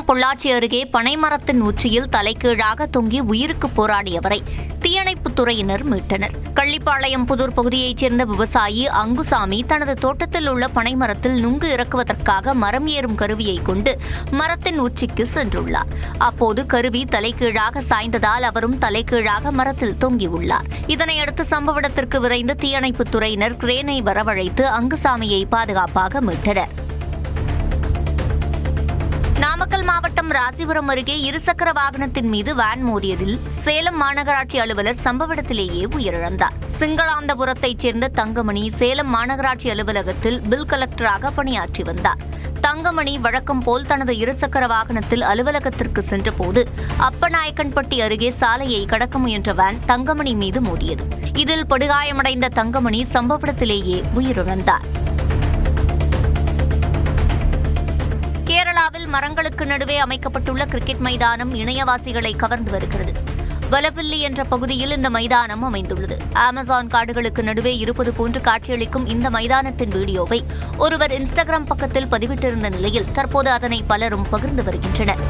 பொள்ளாச்சி அருகே பனைமரத்தின் உச்சியில் தலைகீழாக தொங்கி உயிருக்கு போராடியவரை தீயணைப்புத்துறையினர் மீட்டனர். கள்ளிப்பாளையம் புதூர் பகுதியைச் சேர்ந்த விவசாயி அங்குசாமி தனது தோட்டத்தில் உள்ள பனைமரத்தில் நுங்கு இறக்குவதற்காக மரம் ஏறும் கருவியை கொண்டு மரத்தின் உச்சிக்கு சென்றுள்ளார். அப்போது கருவி தலைகீழாக சாய்ந்ததால் அவரும் தலைகீழாக மரத்தில் தொங்கியுள்ளார். இதனையடுத்து சம்பவ இடத்திற்கு விரைந்த தீயணைப்புத்துறையினர் கிரேனை வரவழைத்து அங்குசாமியை பாதுகாப்பாக மீட்டனர். நாமக்கல் மாவட்டம் ராசிபுரம் அருகே இருசக்கர வாகனத்தின் மீது வேன் மோதியதில் சேலம் மாநகராட்சி அலுவலர் சம்பவ இடத்திலேயே உயிரிழந்தார். சிங்களாந்தபுரத்தைச் சேர்ந்த தங்கமணி சேலம் மாநகராட்சி அலுவலகத்தில் பில் கலெக்டராக பணியாற்றி வந்தார். தங்கமணி வழக்கம் போல் தனது இருசக்கர வாகனத்தில் அலுவலகத்திற்கு சென்றபோது அப்பநாயக்கன்பட்டி அருகே சாலையை கடக்க முயன்ற வேன் தங்கமணி மீது மோதியது. இதில் படுகாயமடைந்த தங்கமணி சம்பவ இடத்திலேயே உயிரிழந்தார். கேரளாவில் மரங்களுக்கு நடுவே அமைக்கப்பட்டுள்ள கிரிக்கெட் மைதானம் இணையவாசிகளை கவர்ந்து வருகிறது. வலபில்லி என்ற பகுதியில் இந்த மைதானம் அமைந்துள்ளது. அமேசான் காடுகளுக்கு நடுவே இருப்பது போன்று காட்சியளிக்கும் இந்த மைதானத்தின் வீடியோவை ஒருவர் இன்ஸ்டாகிராம் பக்கத்தில் பதிவிட்டிருந்த நிலையில் தற்போது அதனை பலரும் பகிர்ந்து வருகின்றனர்.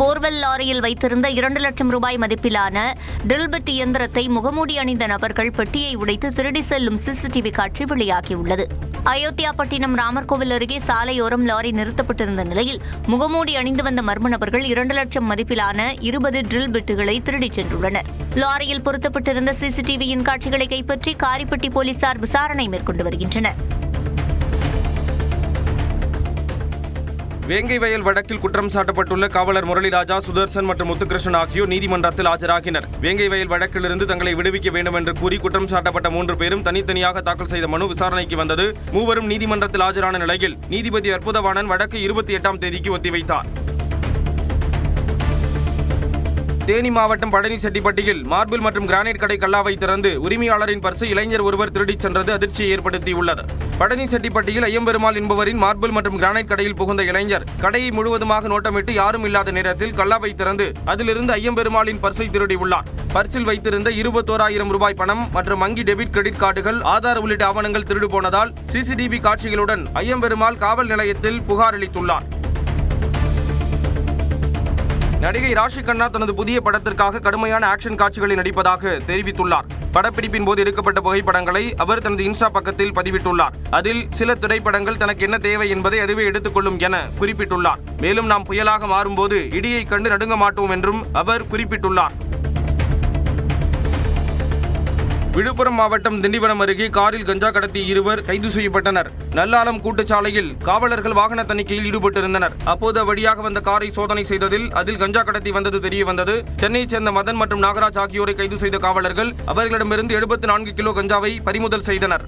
போர்வெல் லாரியில் வைத்திருந்த 2 லட்சம் ரூபாய் மதிப்பிலான ட்ரில்பிட் இயந்திரத்தை முகமூடி அணிந்த நபர்கள் பெட்டியை உடைத்து திருடி செல்லும் சிசிடிவி காட்சி வெளியாகியுள்ளது. அயோத்தியாபட்டினம் ராமர்கோவில் அருகே சாலையோரம் லாரி நிறுத்தப்பட்டிருந்த நிலையில் முகமூடி அணிந்து வந்த மர்ம நபர்கள் 2 லட்சம் மதிப்பிலான 20 ட்ரில் பிட்டுகளை திருடிச் சென்றுள்ளனர். லாரியில் பொருத்தப்பட்டிருந்த சிசிடிவியின் காட்சிகளை கைப்பற்றி காரிப்பட்டி போலீசார் விசாரணை மேற்கொண்டு வருகின்றனர். வேங்கை வயல் வழக்கில் குற்றம் சாட்டப்பட்டுள்ள காவலர் முரளிராஜா, சுதர்சன் மற்றும் முத்துகிருஷ்ணன் ஆகியோர் நீதிமன்றத்தில் ஆஜராகினர். வேங்கை வயல் வழக்கிலிருந்து தங்களை விடுவிக்க வேண்டும் என்று கூறி குற்றம் சாட்டப்பட்ட 3 பேரும் தனித்தனியாக தாக்கல் செய்த மனு விசாரணைக்கு வந்தது. மூவரும் நீதிமன்றத்தில் ஆஜரான நிலையில் நீதிபதி அற்புதவாணன் வழக்கு 28ஆம் தேதிக்கு ஒத்திவைத்தார். தேனி மாவட்டம் பழனிசெட்டிப்பட்டியில் மார்பிள் மற்றும் கிரானைட் கடை கல்லாவை திறந்து உரிமையாளரின் பர்சை இளைஞர் ஒருவர் திருடிச் சென்றது அதிர்ச்சியை ஏற்படுத்தியுள்ளது. பழனிசெட்டிப்பட்டியில் ஐயம்பெருமாள் என்பவரின் மார்பிள் மற்றும் கிரானைட் கடையில் புகுந்த இளைஞர் கடையை முழுவதுமாக நோட்டமிட்டு யாரும் இல்லாத நேரத்தில் கல்லாவை திறந்து அதிலிருந்து ஐயம்பெருமாளின் பர்சை திருடியுள்ளார். பர்சில் வைத்திருந்த 21,000 ரூபாய் பணம் மற்றும் வங்கி டெபிட் கிரெடிட் கார்டுகள், ஆதார் உள்ளிட்ட ஆவணங்கள் திருடு போனதால் சிசிடிவி காட்சிகளுடன் ஐயம்பெருமாள் காவல் நிலையத்தில் புகார் அளித்துள்ளார். நடிகை ராஷி கண்ணா தனது புதிய படத்திற்காக கடுமையான ஆக்ஷன் காட்சிகளில் நடிப்பதாக தெரிவித்துள்ளார். படப்பிடிப்பின் போது எடுக்கப்பட்ட புகைப்படங்களை அவர் தனது இன்ஸ்டா பக்கத்தில் பதிவிட்டுள்ளார். அதில் சில திரைப்படங்கள் தனக்கு என்ன தேவை என்பதை அதுவே எடுத்துக்கொள்ளும் என குறிப்பிட்டுள்ளார். மேலும் நாம் புயலாக மாறும்போது இடியை கண்டு நடுங்க மாட்டோம் என்றும் அவர் குறிப்பிட்டுள்ளார். விழுப்புரம் மாவட்டம் திண்டிவனம் அருகே காரில் கஞ்சா கடத்திய 2 கைது செய்யப்பட்டனர். நல்லாலம் கூட்டுச்சாலையில் காவலர்கள் வாகன தணிக்கையில் ஈடுபட்டிருந்தனர். அப்போது வழியாக வந்த காரை சோதனை செய்ததில் அதில் கஞ்சா கடத்தி வந்தது தெரியவந்தது. சென்னையைச் சேர்ந்த மதன் மற்றும் நாகராஜ் ஆகியோரை கைது செய்த காவலர்கள் அவர்களிடமிருந்து 74 கிலோ கஞ்சாவை பறிமுதல் செய்தனர்.